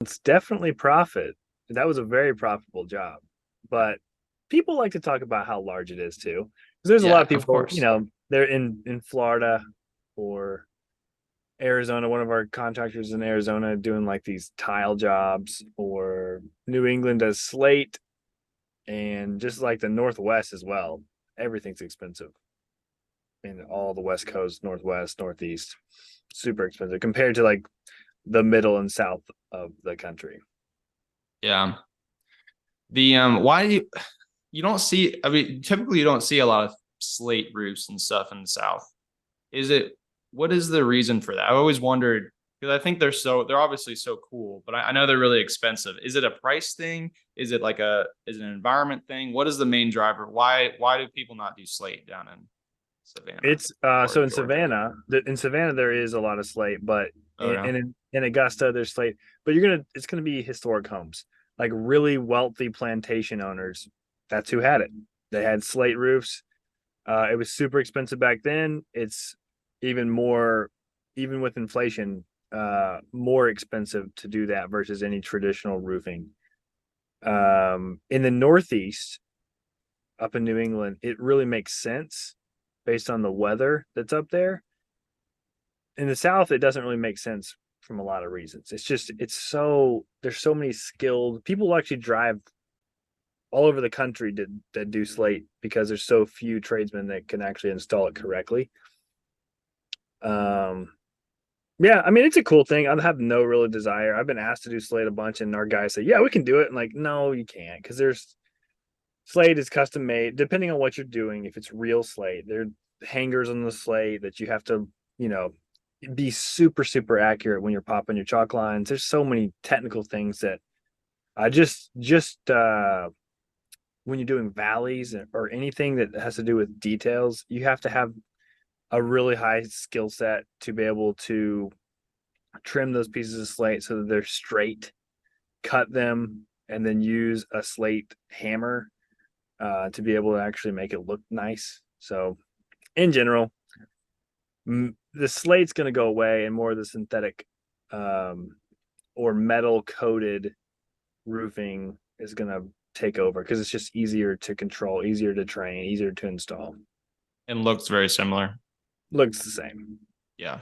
It's definitely profit. That was a very profitable job. But people like to talk about how large it is too. Because there's a lot Yeah, of of people, course. they're in Florida or Arizona. One of our contractors in Arizona doing like these tile jobs, or New England does slate, and just like the Northwest as well. Everything's expensive in all the West Coast, Northwest, Northeast. Super expensive compared to like the middle and south of the country. Yeah. The why do you don't see, I mean, typically you don't see a lot of slate roofs and stuff in the South. Is it, what is the reason for that? I always wondered, because I think they're obviously so cool, but I know they're really expensive. Is it a price thing? Is it is it an environment thing? What is the main driver? Why do people not do slate down in Savannah It's or so Georgia? in Savannah there is a lot of slate, but Okay. in Augusta there's slate, but it's gonna be historic homes, like really wealthy plantation owners. That's who had it. They had slate roofs. It was super expensive back then. It's even more, even with inflation, more expensive to do that versus any traditional roofing. In the Northeast, up in New England, it really makes sense based on the weather that's up there. In the South, it doesn't really make sense from a lot of reasons. There's so many skilled people who actually drive all over the country that do slate because there's so few tradesmen that can actually install it correctly. Um, yeah, I mean it's a cool thing. I have no real desire. I've been asked to do slate a bunch, and our guys say, "Yeah, we can do it." And like, no, you can't, because there's slate is custom made depending on what you're doing. If it's real slate, there are hangers on the slate that you have to, you know, be super accurate when you're popping your chalk lines. There's so many technical things that I just when you're doing valleys or anything that has to do with details, you have to have a really high skill set to be able to trim those pieces of slate so that they're straight, cut them, and then use a slate hammer to be able to actually make it look nice. So, in general, the slate's going to go away, and more of the synthetic um, or metal coated roofing is going to take over because it's just easier to control, easier to train, easier to install. And looks very similar. Looks the same. Yeah.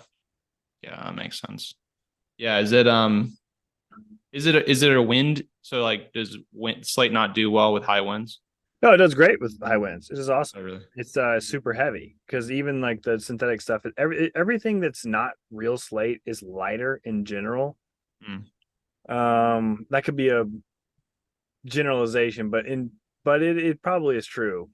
Yeah, that makes sense. Yeah, is it a wind? So like does slate not do well with high winds? No, it does great with high winds. It is awesome. Oh really? It's super heavy because even like the synthetic stuff, everything that's not real slate is lighter in general. Mm. That could be a generalization, but it probably is true.